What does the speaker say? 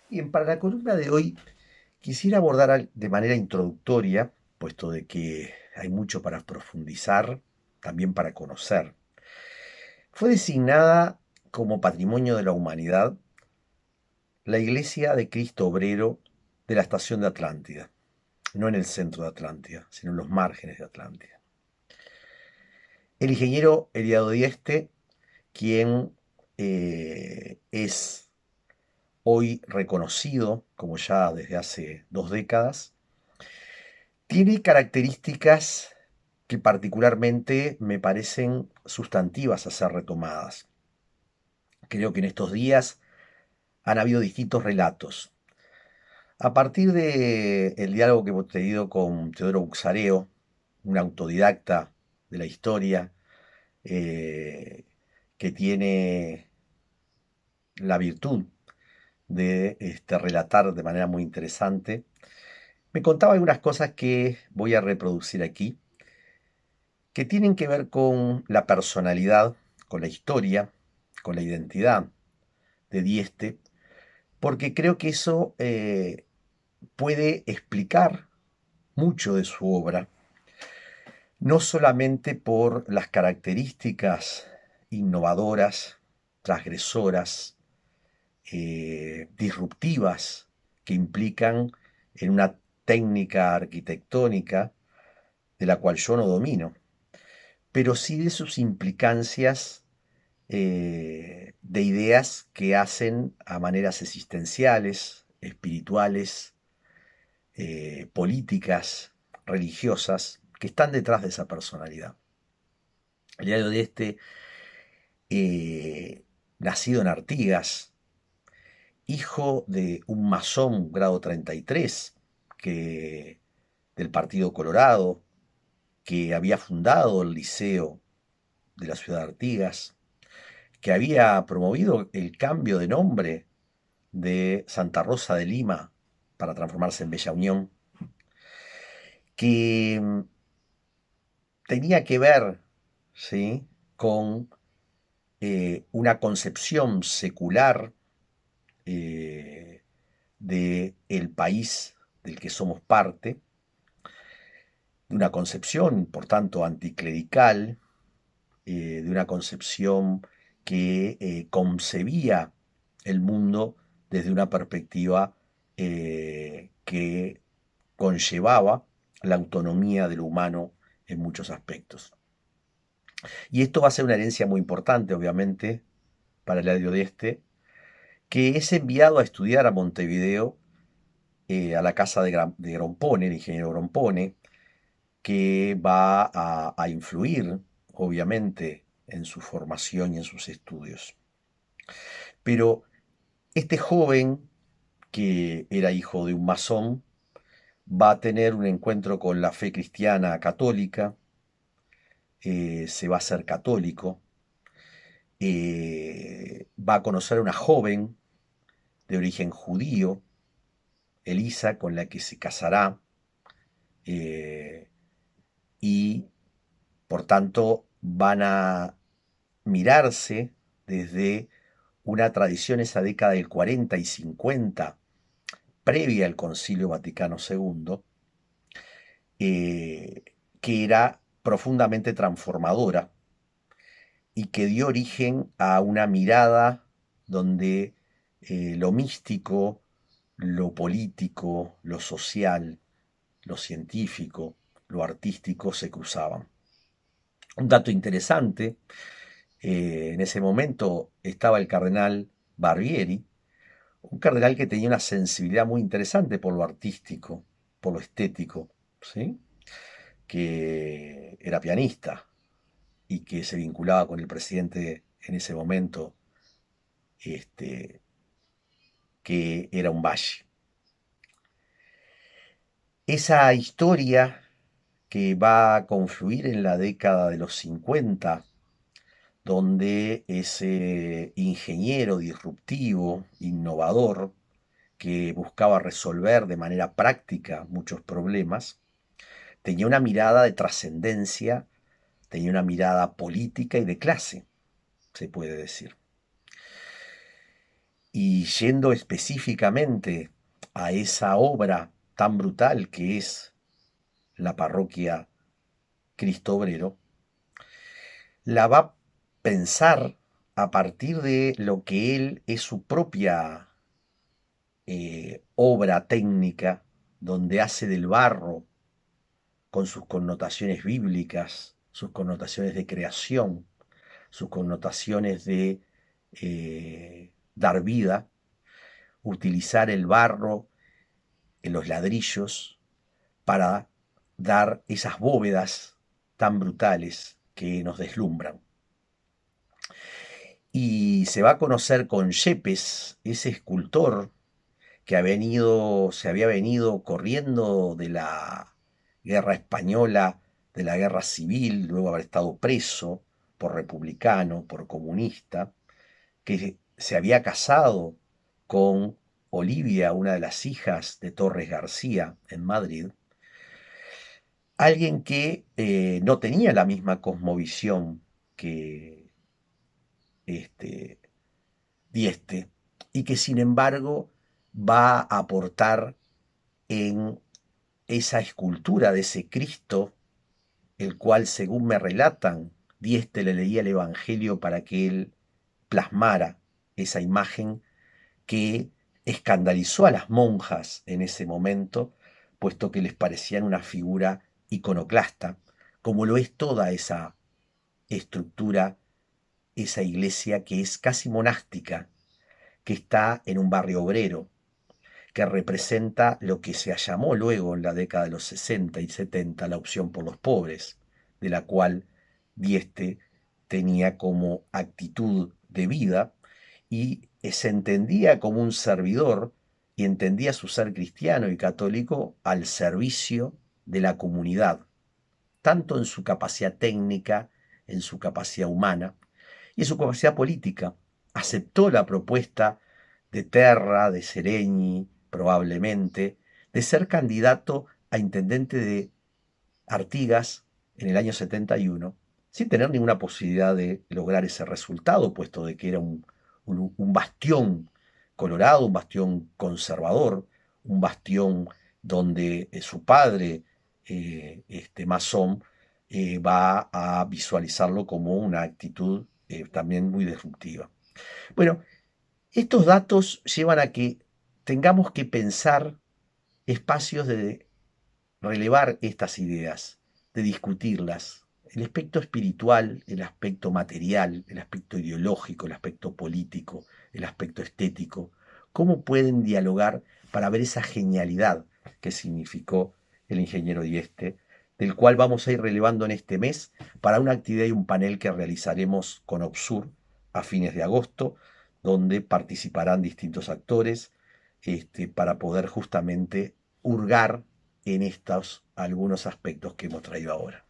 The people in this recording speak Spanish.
Bien, para la columna de hoy quisiera abordar de manera introductoria, puesto de que hay mucho para profundizar, también para conocer. Fue designada como Patrimonio de la Humanidad la Iglesia de Cristo Obrero de la Estación de Atlántida, no en el centro de Atlántida, sino en los márgenes de Atlántida. El ingeniero Eliado Dieste, quien es hoy reconocido, como ya desde hace 2 décadas, tiene características que particularmente me parecen sustantivas a ser retomadas. Creo que en estos días han habido distintos relatos. A partir del diálogo que hemos tenido con Teodoro Buxareo, un autodidacta de la historia, eh, que tiene la virtud de relatar de manera muy interesante, me contaba algunas cosas que voy a reproducir aquí, que tienen que ver con la personalidad, con la historia, con la identidad de Dieste, porque creo que eso puede explicar mucho de su obra, no solamente por las características innovadoras, transgresoras, disruptivas que implican en una técnica arquitectónica de la cual yo no domino, pero sí de sus implicancias de ideas que hacen a maneras existenciales, espirituales, políticas, religiosas, que están detrás de esa personalidad. El diario de nacido en Artigas, hijo de un masón grado 33, que, del Partido Colorado, que había fundado el liceo de la ciudad de Artigas, que había promovido el cambio de nombre de Santa Rosa de Lima para transformarse en Bella Unión, que tenía que ver, ¿sí?, con una concepción secular de el país del que somos parte, de una concepción, por tanto, anticlerical, de una concepción que concebía el mundo desde una perspectiva que conllevaba la autonomía del humano en muchos aspectos. Y esto va a ser una herencia muy importante, obviamente, para el Eladio de que es enviado a estudiar a Montevideo, a la casa de Grompone, el ingeniero Grompone, que va a influir, obviamente, en su formación y en sus estudios. Pero este joven, que era hijo de un masón, va a tener un encuentro con la fe cristiana católica, se va a ser católico, va a conocer a una joven de origen judío, Elisa, con la que se casará, eh, y por tanto van a mirarse desde una tradición esa década del 40 y 50, previa al Concilio Vaticano II, eh, que era profundamente transformadora y que dio origen a una mirada donde lo místico, lo político, lo social, lo científico, lo artístico se cruzaban. Un dato interesante, en ese momento estaba el cardenal Barbieri, un cardenal que tenía una sensibilidad muy interesante por lo artístico, por lo estético, ¿sí?, que era pianista y que se vinculaba con el presidente en ese momento, este, que era un valle. Esa historia que va a confluir en la década de los 50, donde ese ingeniero disruptivo, innovador, que buscaba resolver de manera práctica muchos problemas, tenía una mirada de trascendencia, tenía una mirada política y de clase, se puede decir. Y yendo específicamente a esa obra tan brutal que es la parroquia Cristo Obrero, la va a pensar a partir de lo que él es su propia obra técnica, donde hace del barro, con sus connotaciones bíblicas, sus connotaciones de creación, sus connotaciones de dar vida, utilizar el barro en los ladrillos para dar esas bóvedas tan brutales que nos deslumbran. Y se va a conocer con Yepes, ese escultor que se había venido corriendo de la guerra española, de la guerra civil, luego haber estado preso por republicano, por comunista, que se había casado con Olivia, una de las hijas de Torres García en Madrid, alguien que no tenía la misma cosmovisión que este, Dieste, y que sin embargo va a aportar en esa escultura de ese Cristo, el cual, según me relatan, Dieste le leía el Evangelio para que él plasmara esa imagen que escandalizó a las monjas en ese momento, puesto que les parecían una figura iconoclasta, como lo es toda esa estructura, esa iglesia que es casi monástica, que está en un barrio obrero, que representa lo que se llamó luego en la década de los 60 y 70 la opción por los pobres, de la cual Dieste tenía como actitud de vida y se entendía como un servidor y entendía su ser cristiano y católico al servicio de la comunidad, tanto en su capacidad técnica, en su capacidad humana y en su capacidad política. Aceptó la propuesta de Terra, de Seregni, probablemente, de ser candidato a intendente de Artigas en el año 71, sin tener ninguna posibilidad de lograr ese resultado, puesto de que era un bastión colorado, un bastión conservador, un bastión donde su padre, masón, va a visualizarlo como una actitud también muy disruptiva. Bueno, estos datos llevan a que tengamos que pensar espacios de relevar estas ideas, de discutirlas. El aspecto espiritual, el aspecto material, el aspecto ideológico, el aspecto político, el aspecto estético, cómo pueden dialogar para ver esa genialidad que significó el ingeniero Dieste, del cual vamos a ir relevando en este mes para una actividad y un panel que realizaremos con OBSUR a fines de agosto, donde participarán distintos actores para poder justamente hurgar en estos algunos aspectos que hemos traído ahora.